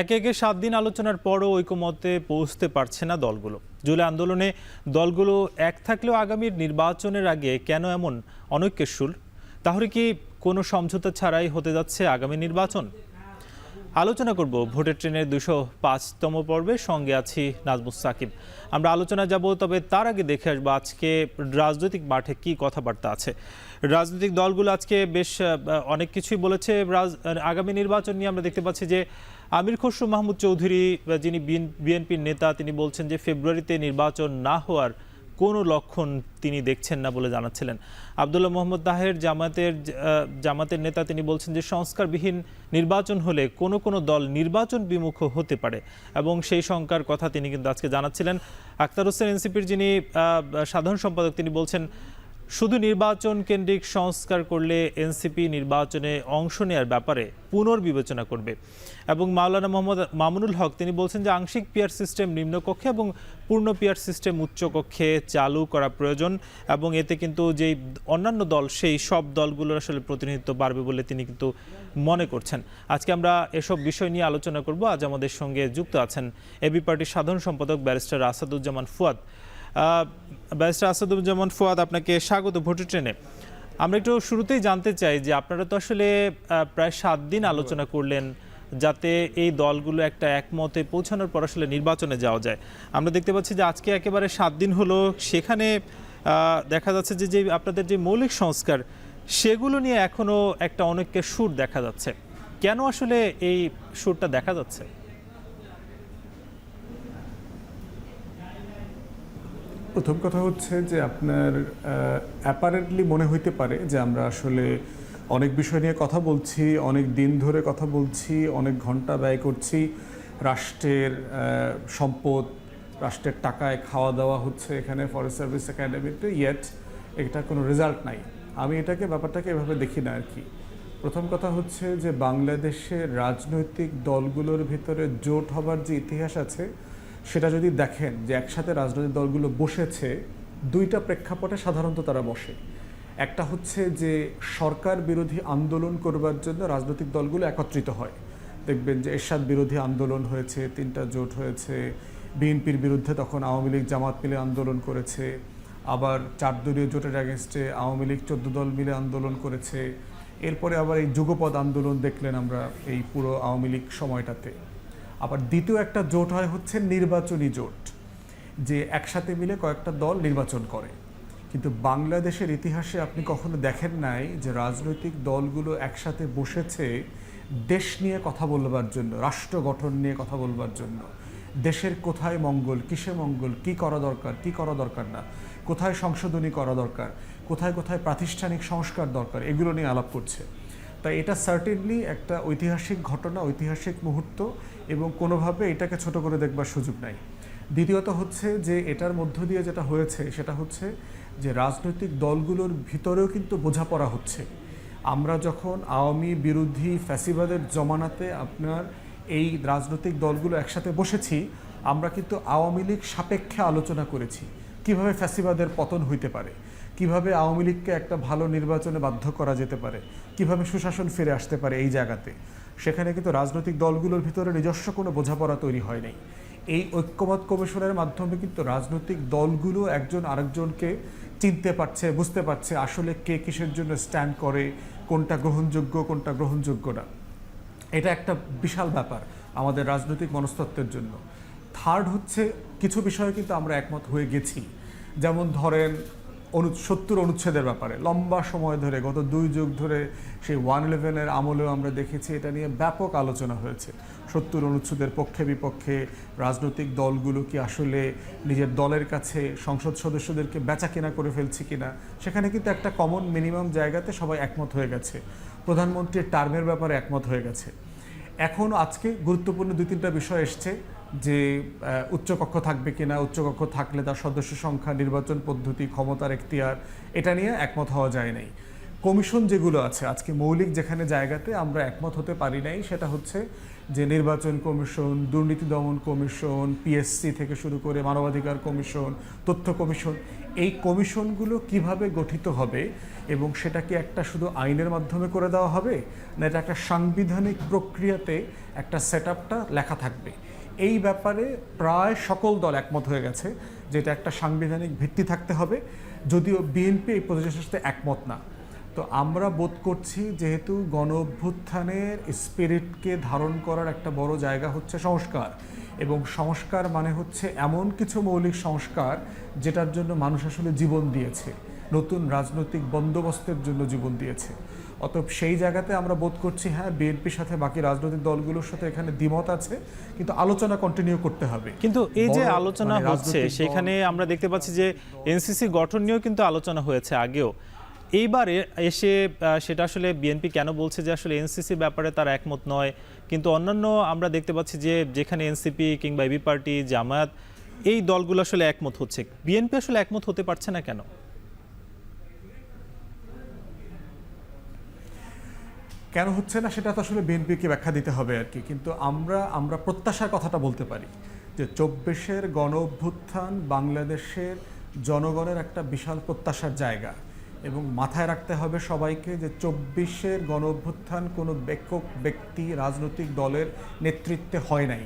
একে একে ৭ দিন আলোচনার পরও ঐকমত্যে পৌঁছতে পারছে না দলগুলো। জুলাই আন্দোলনে দলগুলো এক থাকলেও আগামীর নির্বাচনের আগে কেন এমন অনৈক্যের সুর? তাহলে কি কোনো সমঝোতা ছাড়াই হতে যাচ্ছে আগামী নির্বাচন? আলোচনা করব ভোটের ট্রেনের ২০৫তম পর্বে। সঙ্গে আছি নাজমুস সাকিব। আমরা আলোচনা যাব, তবে তার আগে দেখে আসবো আজকে রাজনৈতিক মাঠে কি কথাবার্তা আছে। রাজনৈতিক দলগুলো আজকে বেশ অনেক কিছুই বলেছে। আগামী নির্বাচন নিয়ে আমরা দেখতে পাচ্ছি যে আমির খসরু মাহমুদ চৌধুরী, যিনি বিএনপির নেতা, তিনি বলছেন যে ফেব্রুয়ারিতে নির্বাচন না হওয়ার কোনো লক্ষণ তিনি দেখছেন না বলে জানাচ্ছিলেন। আব্দুল্লাহ মোহাম্মদ তাহের জামাতের নেতা, তিনি বলছেন যে সংস্কারবিহীন নির্বাচন হলে কোনো দল নির্বাচন বিমুখ হতে পারে এবং সেই শঙ্কার কথা তিনি কিন্তু আজকে জানাচ্ছিলেন। আখতার হোসেন এনসিপির যিনি সাধারণ সম্পাদক, তিনি বলছেন শুধু নির্বাচন কেন্দ্রিক সংস্কার করলে এনসিপি নির্বাচনে অংশ নেওয়ার ব্যাপারে পুনর্বিবেচনা করবে। এবং মাওলানা মোহাম্মদ মামুনুল হক, তিনি বলছেন যে আংশিক পিআর সিস্টেম নিম্নকক্ষে এবং পূর্ণ পিআর সিস্টেম উচ্চকক্ষে চালু করা প্রয়োজন এবং এতে কিন্তু যেই অন্যান্য দল, সেই সব দলগুলোর আসলে প্রতিনিধিত্ব বাড়বে বলে তিনি কিন্তু মনে করছেন। আজকে আমরা এসব বিষয় নিয়ে আলোচনা করব। আজ আমাদের সঙ্গে যুক্ত আছেন এবি পার্টির সাধারণ সম্পাদক ব্যারিস্টার আসাদুজ্জামান ফুয়াদ। ব্যারিস্টার আসাদুজ্জামান ফুয়াদ, আপনাকে স্বাগত ভোটের ট্রেনে। আমরা একটু শুরুতেই জানতে চাই যে আপনারা তো আসলে প্রায় ৭ দিন আলোচনা করলেন যাতে এই দলগুলো একটা একমতে পৌঁছানোর পর আসলে নির্বাচনে যাওয়া যায়। আমরা দেখতে পাচ্ছি যে আজকে একেবারে ৭ দিন হলো, সেখানে দেখা যাচ্ছে যে আপনাদের যে মৌলিক সংস্কার, সেগুলো নিয়ে এখনো একটা অনেকের সুর দেখা যাচ্ছে। কেন আসলে এই সুরটা দেখা যাচ্ছে? প্রথম কথা হচ্ছে যে আপনার অ্যাপারেন্টলি মনে হইতে পারে যে আমরা আসলে অনেক বিষয় নিয়ে কথা বলছি, অনেক দিন ধরে কথা বলছি, অনেক ঘন্টা ব্যয় করছি, রাষ্ট্রের সম্পদ, রাষ্ট্রের টাকায় খাওয়া দাওয়া হচ্ছে এখানে ফরেস্ট সার্ভিস একাডেমিতে, ইয়েট এটা কোনো রেজাল্ট নাই। আমি ব্যাপারটাকে এভাবে দেখি না আর কি। প্রথম কথা হচ্ছে যে বাংলাদেশের রাজনৈতিক দলগুলোর ভিতরে জোট হবার যে ইতিহাস আছে, সেটা যদি দেখেন যে একসাথে রাজনৈতিক দলগুলো বসেছে, দুইটা প্রেক্ষাপটে সাধারণত তারা বসে। একটা হচ্ছে যে সরকার বিরোধী আন্দোলন করবার জন্য রাজনৈতিক দলগুলো একত্রিত হয়। দেখবেন যে এরশাদ বিরোধী আন্দোলন হয়েছে, 3টা জোট হয়েছে। বিএনপির বিরুদ্ধে তখন আওয়ামী লীগ জামাত মিলে আন্দোলন করেছে। আবার 4 দলীয় জোটের অ্যাগেনস্টে আওয়ামী লীগ 14 দল মিলে আন্দোলন করেছে। এরপরে আবার এই যুগপৎ আন্দোলন দেখলেন আমরা এই পুরো আওয়ামী লীগ সময়টাতে। আবার দ্বিতীয় একটা জোট হচ্ছে নির্বাচনী জোট, যে একসাথে মিলে কয়েকটা দল নির্বাচন করে। কিন্তু বাংলাদেশের ইতিহাসে আপনি কখনো দেখেন নাই যে রাজনৈতিক দলগুলো একসাথে বসেছে দেশ নিয়ে কথা বলবার জন্য, রাষ্ট্র গঠন নিয়ে কথা বলবার জন্য, দেশের কোথায় মঙ্গল, কিসে মঙ্গল, কি করা দরকার, কি করা দরকার না, কোথায় সংশোধনী করা দরকার, কোথায় কোথায় প্রাতিষ্ঠানিক সংস্কার দরকার, এগুলো নিয়ে আলাপ করছে। তাই এটা সার্টেনলি একটা ঐতিহাসিক ঘটনা, ঐতিহাসিক মুহূর্ত, এবং কোনোভাবে এটাকে ছোট করে দেখবার সুযোগ নাই। দ্বিতীয়ত হচ্ছে যে এটার মধ্য দিয়ে যেটা হয়েছে সেটা হচ্ছে যে রাজনৈতিক দলগুলোর ভিতরেও কিন্তু বোঝাপড়া হচ্ছে। আমরা যখন আওয়ামী বিরোধী ফ্যাসিবাদের জমানাতে আপনার এই রাজনৈতিক দলগুলো একসাথে বসেছি, আমরা কিন্তু আওয়ামী লীগ সাপেক্ষে আলোচনা করেছি কিভাবে ফ্যাসিবাদের পতন হইতে পারে, কিভাবে আওয়ামী লীগকে একটা ভালো নির্বাচনে বাধ্য করা যেতে পারে, কিভাবে সুশাসন ফিরে আসতে পারে এই জায়গাতে। সেখানে কিন্তু রাজনৈতিক দলগুলোর ভিতরে নিজস্ব কোনো বোঝাপড়া তৈরি হয় নাই। এই ঐক্যমত কমিশনের মাধ্যমে কিন্তু রাজনৈতিক দলগুলো একজন আরেকজনকে চিনতে পারছে, বুঝতে পারছে আসলে কে কিসের জন্য স্ট্যান্ড করে, কোনটা গ্রহণযোগ্য কোনটা গ্রহণযোগ্য না। এটা একটা বিশাল ব্যাপার আমাদের রাজনৈতিক মনস্তত্ত্বের জন্য। থার্ড হচ্ছে কিছু বিষয়ে কিন্তু আমরা একমত হয়ে গেছি। যেমন ধরেন 70 অনুচ্ছেদের ব্যাপারে লম্বা সময় ধরে, গত 2 যুগ ধরে, সেই 111-এর আমলেও আমরা দেখেছি এটা নিয়ে ব্যাপক আলোচনা হয়েছে। 70 অনুচ্ছেদের পক্ষে বিপক্ষে, রাজনৈতিক দলগুলো কি আসলে নিজের দলের কাছে সংসদ সদস্যদেরকে বেচা কেনা করে ফেলছে কিনা, সেখানে কিন্তু একটা কমন মিনিমাম জায়গাতে সবাই একমত হয়ে গেছে। প্রধানমন্ত্রীর টার্মের ব্যাপারে একমত হয়ে গেছে। এখন আজকে গুরুত্বপূর্ণ 2-3টা বিষয় এসছে যে উচ্চকক্ষ থাকবে কিনা, উচ্চকক্ষ থাকলে তার সদস্য সংখ্যা, নির্বাচন পদ্ধতি, ক্ষমতার এখতিয়ার, এটা নিয়ে একমত হওয়া যায় নাই। কমিশন যেগুলো আছে আজকে মৌলিক যেখানে জায়গাতে আমরা একমত হতে পারি নাই, সেটা হচ্ছে যে নির্বাচন কমিশন, দুর্নীতি দমন কমিশন, পিএসসি থেকে শুরু করে মানবাধিকার কমিশন, তথ্য কমিশন, এই কমিশনগুলো কিভাবে গঠিত হবে এবং সেটা কি একটা শুধু আইনের মাধ্যমে করে দেওয়া হবে, না এটা একটা সাংবিধানিক প্রক্রিয়াতে একটা সেটআপটা লেখা থাকবে। এই ব্যাপারে প্রায় সকল দল একমত হয়ে গেছে যে এটা একটা সাংবিধানিক ভিত্তি থাকতে হবে, যদিও বিএনপি এই প্রচেষ্টার সাথে একমত না। তো আমরা বোধ করছি যেহেতু গণ অভ্যুত্থানের স্পিরিটকে ধারণ করার একটা বড় জায়গা হচ্ছে সংস্কার, এবং সংস্কার মানে হচ্ছে এমন কিছু মৌলিক সংস্কার যেটার জন্য মানুষ আসলে জীবন দিয়েছে, নতুন রাজনৈতিক বন্দোবস্তের জন্য জীবন দিয়েছে। অতএব সেই জায়গাতে আমরা বোধ করছি হ্যাঁ, বিএনপির সাথে বাকি রাজনৈতিক দলগুলোর সাথে এখানে দ্বিমত আছে, কিন্তু আলোচনা কন্টিনিউ করতে হবে। কিন্তু এই যে বড় আলোচনা মানে হচ্ছে রাজনৈতিক সেখানে আমরা দেখতে পাচ্ছি যে এনসিসি গঠন নিয়েও কিন্তু আলোচনা হয়েছে আগেও। এইবারে এসে সেটা আসলে বিএনপি কেন বলছে যে আসলে এনসিসির ব্যাপারে তারা একমত নয়, কিন্তু অন্যান্য আমরা দেখতে পাচ্ছি যে যেখানে এনসিপি কিংবা এবি পার্টি, জামায়াত, এই দলগুলো আসলে একমত হচ্ছে, বিএনপি আসলে একমত হতে পারছে না কেন? কেন হচ্ছে না সেটা তো আসলে বিএনপিকে ব্যাখ্যা দিতে হবে আর কি, কিন্তু আমরা প্রত্যাশার কথাটা বলতে পারি যে ২৪-এর গণ অভ্যুত্থান বাংলাদেশের জনগণের একটা বিশাল প্রত্যাশার জায়গা, এবং মাথায় রাখতে হবে সবাইকে যে ২৪-এর গণ অভ্যুত্থান কোনো একক ব্যক্তি রাজনৈতিক দলের নেতৃত্বে হয় নাই।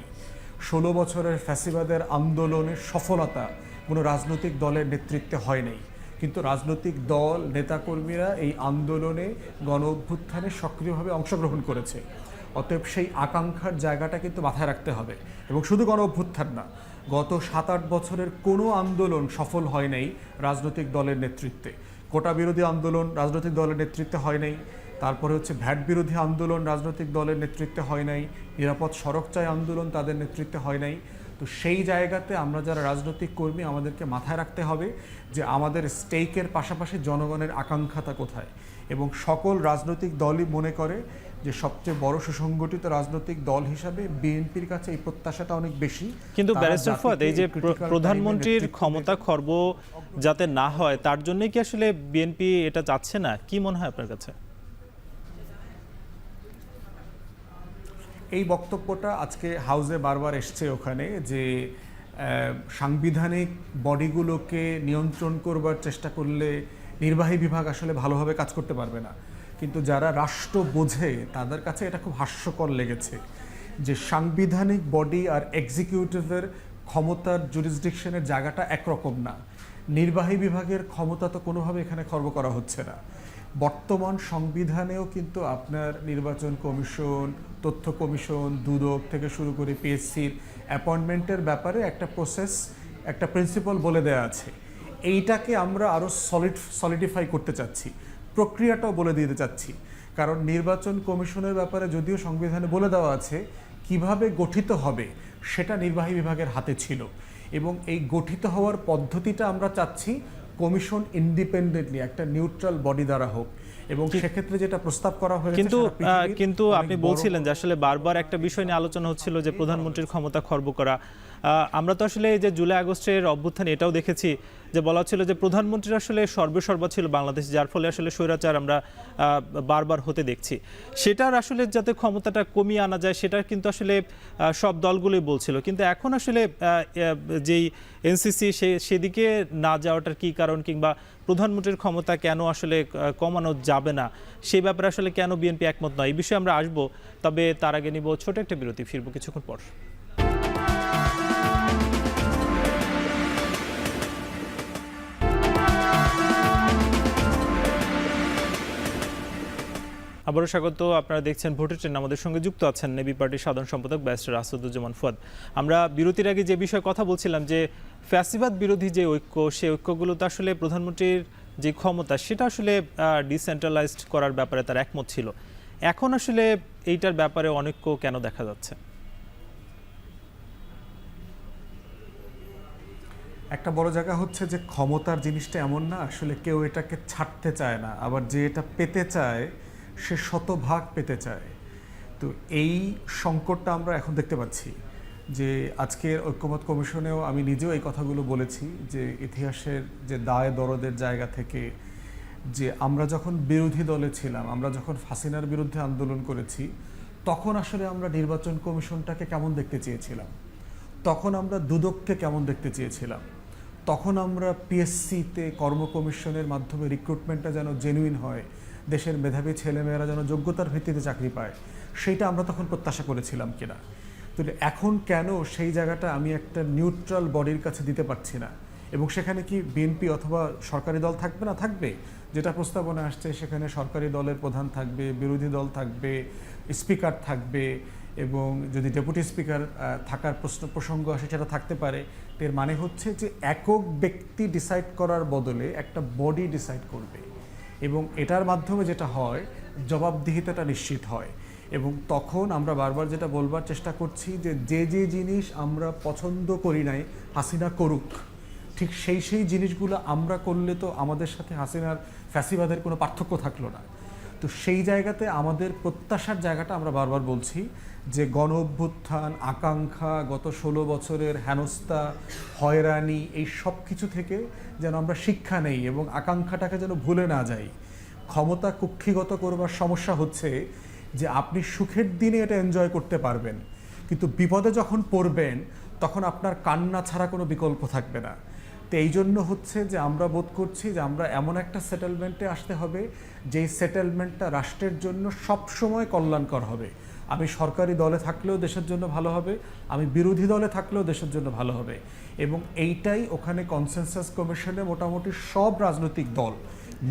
১৬ বছরের ফ্যাসিবাদের আন্দোলনের সফলতা কোনো রাজনৈতিক দলের নেতৃত্বে হয় নাই, কিন্তু রাজনৈতিক দল, নেতাকর্মীরা এই আন্দোলনে গণ অভ্যুত্থানে সক্রিয়ভাবে অংশগ্রহণ করেছে। অতএব সেই আকাঙ্ক্ষার জায়গাটা কিন্তু মাথায় রাখতে হবে, এবং শুধু গণ অভ্যুত্থান না, গত ৭-৮ বছরের কোনো আন্দোলন সফল হয় নাই রাজনৈতিক দলের নেতৃত্বে। কোটা বিরোধী আন্দোলন রাজনৈতিক দলের নেতৃত্বে হয় নাই, তারপরে হচ্ছে ভ্যাট বিরোধী আন্দোলন রাজনৈতিক দলের নেতৃত্বে হয় নাই, নিরাপদ সড়ক চাই আন্দোলন তাদের নেতৃত্বে হয় নাই। তো সেই জায়গাতে আমরা যারা রাজনৈতিক কর্মী আমাদেরকে মাথায় রাখতে হবে যে আমাদের স্টেকের পাশাপাশি জনগণের আকাঙ্ক্ষাটা কোথায়, এবং সকল রাজনৈতিক দলই মনে করে যে সবচেয়ে বড় সুসংগঠিত রাজনৈতিক দল হিসাবে বিএনপির কাছে এই প্রত্যাশাটা অনেক বেশি। কিন্তু ব্যারিস্টার ফুয়াদ, এই যে প্রধানমন্ত্রীর ক্ষমতা খর্ব যাতে না হয় তার জন্যই কি আসলে বিএনপি এটা চাচ্ছে না? কি মনে হয় আপনার কাছে? এই বক্তব্যটা আজকে হাউসে বারবার এসছে ওখানে, যে সাংবিধানিক বডিগুলোকে নিয়ন্ত্রণ করবার চেষ্টা করলে নির্বাহী বিভাগ আসলে ভালোভাবে কাজ করতে পারবে না। কিন্তু যারা রাষ্ট্র বোঝে তাদের কাছে এটা খুব হাস্যকর লেগেছে যে সাংবিধানিক বডি আর এক্সিকিউটিভের ক্ষমতার জুরিসডিকশনের জায়গাটা একরকম না। নির্বাহী বিভাগের ক্ষমতা তো কোনোভাবে এখানে খর্ব করা হচ্ছে না। বর্তমান সংবিধানেও কিন্তু আপনার নির্বাচন কমিশন, তথ্য কমিশন, দুদক থেকে শুরু করে পিএসসির অ্যাপয়েন্টমেন্টের ব্যাপারে একটা প্রসেস, একটা প্রিন্সিপাল বলে দেওয়া আছে। এইটাকে আমরা আরও সলিডিফাই করতে চাচ্ছি, প্রক্রিয়াটাও বলে দিতে চাচ্ছি। কারণ নির্বাচন কমিশনের ব্যাপারে যদিও সংবিধানে বলে দেওয়া আছে কিভাবে গঠিত হবে, সেটা নির্বাহী বিভাগের হাতে ছিল, এবং এই গঠিত হওয়ার পদ্ধতিটা আমরা চাচ্ছি কমিশন ইন্ডিপেন্ডেন্টলি একটা নিউট্রাল বডি দ্বারা হোক। এবং সেক্ষেত্রে যেটা প্রস্তাব করা হয়েছে, কিন্তু আপনি বলছিলেন যে আসলে বারবার একটা বিষয় নিয়ে আলোচনা হচ্ছিল যে প্রধানমন্ত্রীর ক্ষমতা খর্ব করা। আমরা তো আসলে এই যে জুলাই আগস্টের অভ্যুত্থানে এটাও দেখেছি যে বলা ছিল যে প্রধানমন্ত্রীর আসলে সর্বেসর্বা ছিল বাংলাদেশ, যার ফলে আসলে স্বৈরাচার আমরা বারবার হতে দেখছি। সেটার আসলে যাতে ক্ষমতাটা কমিয়ে আনা যায় সেটা কিন্তু আসলে সব দলগুলোই বলছিল, কিন্তু এখন আসলে যেই এনসিসি সেদিকে না যাওয়াটার কি কারণ, কিংবা প্রধানমন্ত্রীর ক্ষমতা কেন আসলে কমানো যাবে না সেই ব্যাপারে আসলে কেন বিএনপি একমত নয়, এই বিষয়ে আমরা আসবো। তবে তার আগে নিব ছোট একটা বিরতি, ফিরবো কিছুক্ষণ পর। আবারও স্বাগত। আপনারা দেখছেন ভোটের ট্রেন। আমাদের সঙ্গে যুক্ত আছেন এবি পার্টির সাধারণ সম্পাদক ব্যারিস্টার আসাদুজ্জামান ফুয়াদ। আমরা বিরতির আগে যে বিষয়ে কথা বলছিলাম যে ফ্যাসিবাদ বিরোধী যে ঐক্য, সেই ঐক্যগুলোতে আসলে প্রধানমন্ত্রীর যে ক্ষমতা সেটা আসলে ডিসেন্ট্রালাইজড করার ব্যাপারে তার একমত ছিল। এখন আসলে এইটার ব্যাপারে অনৈক্য কেন দেখা যাচ্ছে? একটা বড় জায়গা হচ্ছে যে ক্ষমতার জিনিসটা এমন না, আসলে কেউ এটাকে ছাড়তে চায় না, আবার যে এটা পেতে চায় সে শতভাগ পেতে চায়। তো এই সংকটটা আমরা এখন দেখতে পাচ্ছি যে আজকের ঐক্যমত কমিশনেও আমি নিজেও এই কথাগুলো বলেছি যে ইতিহাসের যে দায় দরদের জায়গা থেকে, যে আমরা যখন বিরোধী দলে ছিলাম, আমরা যখন হাসিনার বিরুদ্ধে আন্দোলন করেছি, তখন আসলে আমরা নির্বাচন কমিশনটাকে কেমন দেখতে চেয়েছিলাম, তখন আমরা দুদককে কেমন দেখতে চেয়েছিলাম, তখন আমরা পিএসসিতে কর্ম কমিশনের মাধ্যমে রিক্রুটমেন্টটা যেন জেনুইন হয়, দেশের মেধাবী ছেলেমেয়েরা যেন যোগ্যতার ভিত্তিতে চাকরি পায়, সেইটা আমরা তখন প্রত্যাশা করেছিলাম কিনা। তো এখন কেন সেই জায়গাটা আমি একটা নিউট্রাল বডির কাছে দিতে পারছি না, এবং সেখানে কি বিএনপি অথবা সরকারি দল থাকবে না, থাকবে, যেটা প্রস্তাবনা আসছে সেখানে সরকারি দলের প্রধান থাকবে, বিরোধী দল থাকবে, স্পিকার থাকবে, এবং যদি ডেপুটি স্পিকার থাকার প্রসঙ্গ আসে সেটা থাকতে পারে। এর মানে হচ্ছে যে একক ব্যক্তি ডিসাইড করার বদলে একটা বডি ডিসাইড করবে, এবং এটার মাধ্যমে যেটা হয় জবাবদিহিতাটা নিশ্চিত হয়। এবং তখন আমরা বারবার যেটা বলবার চেষ্টা করছি যে যে জিনিস আমরা পছন্দ করি নাই হাসিনা করুক, ঠিক সেই জিনিসগুলো আমরা করলে তো আমাদের সাথে হাসিনার ফ্যাসিবাদের কোনো পার্থক্য থাকলো না। তো সেই জায়গাতে আমাদের প্রত্যাশার জায়গাটা আমরা বারবার বলছি যে গণ অভ্যুত্থান, আকাঙ্ক্ষা, গত 16 বছরের হেনস্থা, হয়রানি, এই সব কিছু থেকে যেন আমরা শিক্ষা নেই এবং আকাঙ্ক্ষাটাকে যেন ভুলে না যাই। ক্ষমতা কুক্ষিগত করবার সমস্যা হচ্ছে যে আপনি সুখের দিনে এটা এনজয় করতে পারবেন, কিন্তু বিপদে যখন পড়বেন তখন আপনার কান্না ছাড়া কোনো বিকল্প থাকবে না। তো এই জন্য হচ্ছে যে আমরা বোধ করছি যে আমরা এমন একটা সেটেলমেন্টে আসতে হবে যেই সেটেলমেন্টটা রাষ্ট্রের জন্য সবসময় কল্যাণকর হবে। আমি সরকারি দলে থাকলেও দেশের জন্য ভালো হবে, আমি বিরোধী দলে থাকলেও দেশের জন্য ভালো হবে, এবং এইটাই ওখানে কনসেনসাস কমিশনে মোটামুটি সব রাজনৈতিক দল,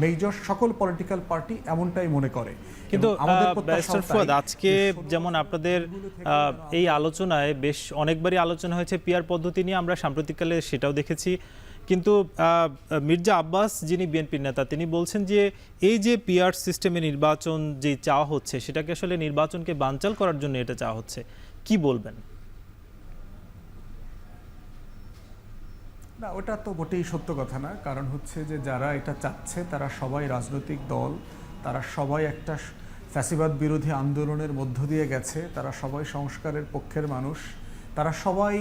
মেজর সকল পলিটিক্যাল পার্টি এমনটাই মনে করে। কিন্তু ব্যারিস্টার ফুয়াদ, আজকে যেমন আপনাদের এই আলোচনায় বেশ অনেকবারই আলোচনা হয়েছে পিআর পদ্ধতি নিয়ে, আমরা সাম্প্রতিককালে সেটাও দেখেছি, কিন্তু মির্জা আব্বাস যিনি বিএনপির নেতা তিনি বলছেন যে এই যে পিআর সিস্টেমে নির্বাচন যে চাওয়া হচ্ছে সেটাকে আসলে নির্বাচনকে বানচাল করার জন্য এটা চাওয়া হচ্ছে, কি বলবেন? না, ওটা তো মোটেই সত্য কথা না। কারণ হচ্ছে যে যারা এটা চাচ্ছে তারা সবাই রাজনৈতিক দল, তারা সবাই একটা ফ্যাসিবাদ বিরোধী আন্দোলনের মধ্য দিয়ে গেছে, তারা সবাই সংস্কারের পক্ষের মানুষ, তারা সবাই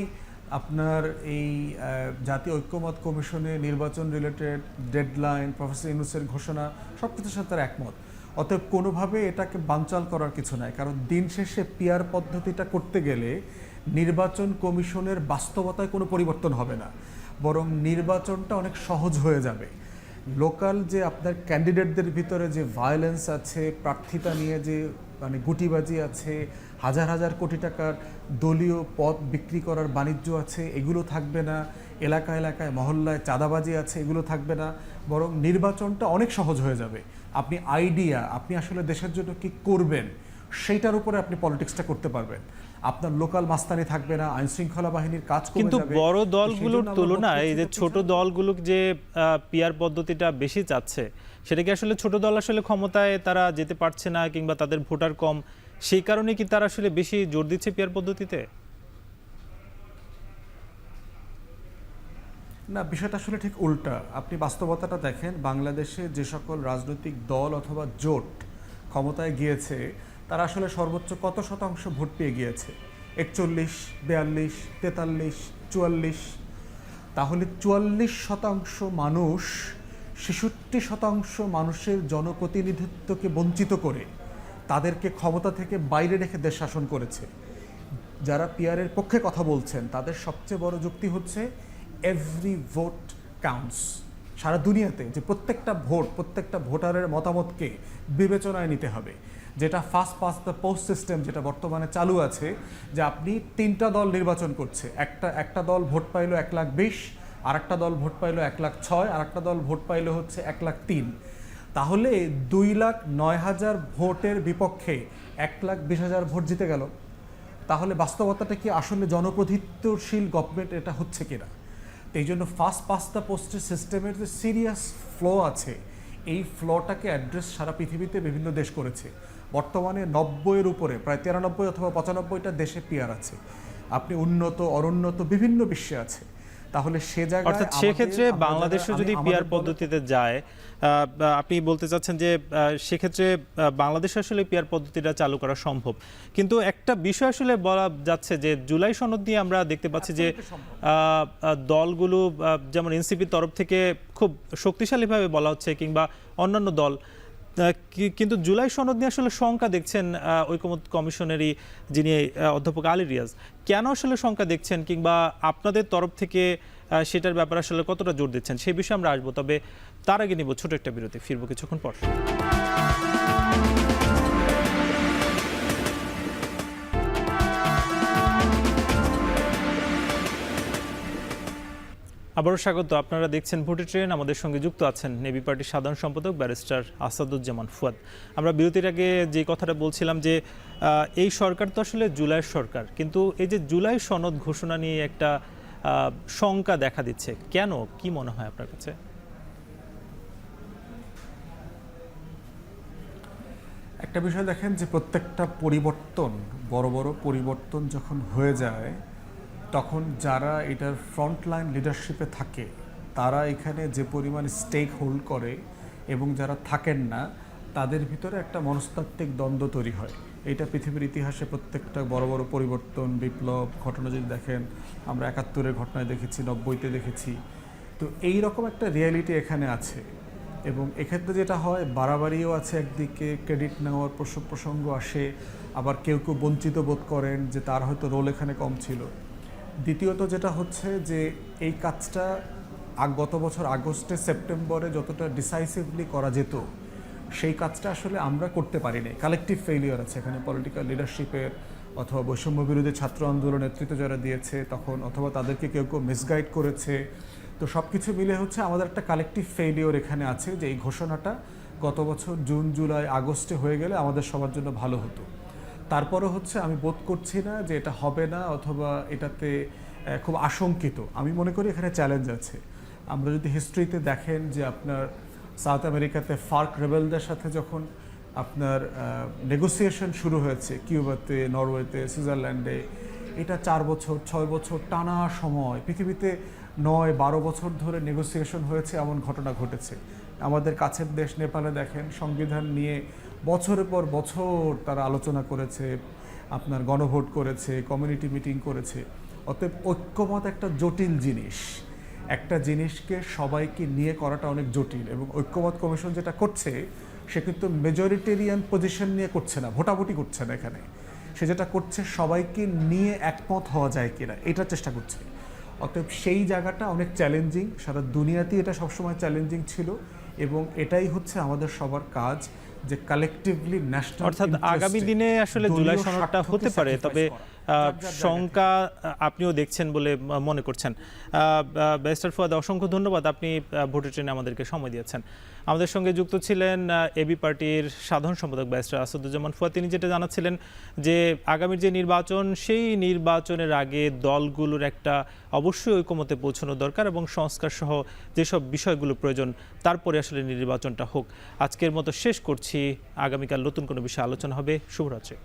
আপনার এই জাতীয় ঐক্যমত কমিশনে নির্বাচন রিলেটেড ডেডলাইন, প্রফেসর ইউনূসের ঘোষণা, সব কিছুর সাথে তারা একমত। অতএব কোনোভাবে এটাকে বানচাল করার কিছু নাই, কারণ দিন শেষে পিআর পদ্ধতিটা করতে গেলে নির্বাচন কমিশনের বাস্তবতায় কোনো পরিবর্তন হবে না, বরং নির্বাচনটা অনেক সহজ হয়ে যাবে। লোকাল যে আপনার ক্যান্ডিডেটদের ভিতরে যে ভায়োলেন্স আছে, প্রার্থিতা নিয়ে যে মানে গুটিবাজি আছে, হাজার হাজার কোটি টাকার দলীয় পদ বিক্রি করার বাণিজ্য আছে, এগুলো থাকবে না। এলাকা এলাকায় মহল্লায় চাঁদাবাজি আছে, এগুলো থাকবে না, বরং নির্বাচনটা অনেক সহজ হয়ে যাবে। আপনি আইডিয়া, আপনি আসলে দেশের জন্য কি করবেন সেইটার উপরে আপনি পলিটিক্সটা করতে পারবেন। আপনার লোকাল মাস্তানি থাকবে না, আইন শৃঙ্খলা বাহিনীর কাজ কমে যাবে। কিন্তু বড় দলগুলোর তুলনায় এই যে ছোট দলগুলো যে পিআর পদ্ধতিটা বেশি চাচ্ছে, সেটা কি আসলে ছোট দল আসলে ক্ষমতায় তারা যেতে পারছে না কিংবা তাদের ভোটার কম, সেই কারণে কি তারা আসলে বেশি জোর দিচ্ছে পিআর পদ্ধতিতে? না, বিষয়টা আসলে ঠিক উল্টা। আপনি বাস্তবতাটা দেখেন, বাংলাদেশে যে সকল রাজনৈতিক দল অথবা জোট ক্ষমতায় গিয়েছে তারা আসলে সর্বোচ্চ কত শতাংশ ভোট পেয়ে গিয়েছে? 41, 42, 43, 44। তাহলে 44% মানুষ 66% মানুষের জনপ্রতিনিধিত্বকে বঞ্চিত করে তাদেরকে ক্ষমতা থেকে বাইরে রেখে দেশ শাসন করেছে। যারা পিআরের পক্ষে কথা বলছেন তাদের সবচেয়ে বড় যুক্তি হচ্ছে এভরি ভোট কাউন্টস। সারা দুনিয়াতে যে প্রত্যেকটা ভোট, প্রত্যেকটা ভোটারের মতামতকে বিবেচনায় নিতে হবে। যেটা first past the post system যেটা বর্তমানে চালু আছে, যে আপনি 3টা দল নির্বাচন করছে, একটা দল ভোট পাইলো 1,20,000, আর একটা দল ভোট পাইলো 1,06,000, আর একটা দল ভোট পাইলো হচ্ছে 1,03,000। তাহলে 2,09,000 ভোটের বিপক্ষে 1,20,000 ভোট জিতে গেল। তাহলে বাস্তবতাটা কি আসলে জনপ্রতিনিধিত্বশীল গভর্নমেন্ট এটা হচ্ছে কিনা? তো এই জন্য ফার্স্ট পাস্ট দ্য পোস্টের সিস্টেমের যে সিরিয়াস ফ্লো আছে, এই ফ্লোটাকে অ্যাড্রেস সারা পৃথিবীতে বিভিন্ন দেশ করেছে। বর্তমানে 90-এর উপরে প্রায় 93 অথবা 95টা দেশে পিআর আছে। আপনি উন্নত অনুন্নত বিভিন্ন বিশ্বে আছে। তাহলে সে জায়গায় অর্থাৎ সেক্ষেত্রে বাংলাদেশও যদি পিআর পদ্ধতিতে যায়, আপনি বলতে চাচ্ছেন যে সেক্ষেত্রে বাংলাদেশ আসলে পিআর পদ্ধতিটা চালু করা সম্ভব। কিন্তু একটা বিষয় আসলে বলা যাচ্ছে যে জুলাই সনদ দিয়ে আমরা দেখতে পাচ্ছি যে দলগুলো যেমন এনসিপির তরফ থেকে খুব শক্তিশালীভাবে বলা হচ্ছে, কিংবা অন্যান্য দল কিন্তু জুলাই সনদ নিয়ে আসলে শঙ্কা দেখছেন ঐকমত্য কমিশনেরই যিনি অধ্যাপক আলী রিয়াজ, কেন আসলে শঙ্কা দেখছেন, কিংবা আপনাদের তরফ থেকে সেটার ব্যাপারে আসলে কতটা জোর দিচ্ছেন সেই বিষয়ে আমরা আসবো। তবে তার আগে নিব ছোট একটা বিরতি, ফিরবো কিছুক্ষণ পর। আবারও স্বাগত। আপনারা দেখছেন ভোটের ট্রেন। আমাদের সঙ্গে যুক্ত আছেন নেভি পার্টির সাধারণ সম্পাদক ব্যারিস্টার আসাদুজ্জামান ফুয়াদ। আমরা বিরতির আগে যে কথাটা বলছিলাম যে এই সরকার তো আসলে জুলাইয়ের সরকার, কিন্তু এই যে জুলাই সনদ ঘোষণা নিয়ে একটা শঙ্কা দেখা দিচ্ছে, কেন, কি মনে হয় আপনার কাছে? একটা বিষয় দেখেন যে প্রত্যেকটা পরিবর্তন, বড় বড় পরিবর্তন যখন হয়ে যায়, তখন যারা এটার ফ্রন্টলাইন লিডারশিপে থাকে তারা এখানে যে পরিমাণ স্টেক হোল্ড করে এবং যারা থাকেন না তাদের ভিতরে একটা মনস্তাত্ত্বিক দ্বন্দ্ব তৈরি হয়। এটা পৃথিবীর ইতিহাসে প্রত্যেকটা বড় বড় পরিবর্তন, বিপ্লব ঘটনা যদি দেখেন, আমরা ৭১-এর ঘটনায় দেখেছি, ৯০-তে দেখেছি। তো এই রকম একটা রিয়ালিটি এখানে আছে এবং এক্ষেত্রে যেটা হয়, বাড়াবাড়িও আছে, একদিকে ক্রেডিট নেওয়ার প্রসঙ্গ আসে, আবার কেউ কেউ বঞ্চিত বোধ করেন যে তার হয়তো রোল এখানে কম ছিল। দ্বিতীয়ত যেটা হচ্ছে যে এই কাজটা গত বছর আগস্টে সেপ্টেম্বরে যতটা ডিসাইসিভলি করা যেত সেই কাজটা আসলে আমরা করতে পারিনি। কালেকটিভ ফেইলিওর আছে এখানে, পলিটিক্যাল লিডারশিপের অথবা বৈষম্য বিরোধী ছাত্র আন্দোলন নেতৃত্ব যারা দিয়েছে তখন, অথবা তাদেরকে কেউ কেউ মিসগাইড করেছে। তো সব কিছু মিলে হচ্ছে আমাদের একটা কালেকটিভ ফেইলিওর এখানে আছে যে এই ঘোষণাটা গত বছর জুন, জুলাই, আগস্টে হয়ে গেলে আমাদের সবার জন্য ভালো হতো। তারপরে হচ্ছে আমি বোধ করছি না যে এটা হবে না, অথবা এটাতে খুব আশঙ্কিত। আমি মনে করি এখানে চ্যালেঞ্জ আছে। আমরা যদি হিস্ট্রিতে দেখেন যে আপনার সাউথ আমেরিকাতে ফার্ক রেবেলদের সাথে যখন আপনার নেগোসিয়েশন শুরু হয়েছে, কিউবাতে, নরওয়েতে, সুইজারল্যান্ডে, এটা 4 বছর 6 বছর টানা সময়, পৃথিবীতে 9-12 বছর ধরে নেগোসিয়েশন হয়েছে, এমন ঘটনা ঘটেছে। আমাদের কাছের দেশ নেপালে দেখেন, সংবিধান নিয়ে বছরের পর বছর তারা আলোচনা করেছে, আপনার গণভোট করেছে, কমিউনিটি মিটিং করেছে। অতএব ঐক্যমত একটা জটিল জিনিস, একটা জিনিসকে সবাইকে নিয়ে করাটা অনেক জটিল, এবং ঐক্যমত কমিশন যেটা করছে সে কিন্তু মেজরিটেরিয়ান পজিশন নিয়ে করছে না, ভোটাভুটি করছে না এখানে। সে যেটা করছে সবাইকে নিয়ে একমত হওয়া যায় কিনা এটা চেষ্টা করছে। অতএব সেই জায়গাটা অনেক চ্যালেঞ্জিং, সারা দুনিয়াতেই এটা সবসময় চ্যালেঞ্জিং ছিল, এবং এটাই হচ্ছে আমাদের সবার কাজ যে কালেকটিভলি ন্যাশনাল, অর্থাৎ আগামী দিনে আসলে জুলাই সনদটা হতে পারে, তবে শঙ্কা আপনিও দেখছেন বলে মনে করছেন। ব্যারিস্টার ফুয়াদ, অসংখ্য ধন্যবাদ, আপনি ভোটের ট্রেনে আমাদেরকে সময় দিয়েছেন। আমাদের সঙ্গে যুক্ত ছিলেন এবি পার্টির সাধারণ সম্পাদক ব্যারিস্টার আসাদুজ্জামান ফুয়াদ। তিনি যেটা জানাচ্ছিলেন যে আগামীর যে নির্বাচন, সেই নির্বাচনের আগে দলগুলোর একটা অবশ্যই ঐকমত্যে পৌঁছানো দরকার এবং সংস্কার সহ যেসব বিষয়গুলো প্রয়োজন, তারপরে আসলে নির্বাচনটা হোক। আজকের মতো শেষ করছি, আগামীকাল নতুন কোনো বিষয়ে আলোচনা হবে। শুভরাত্রি।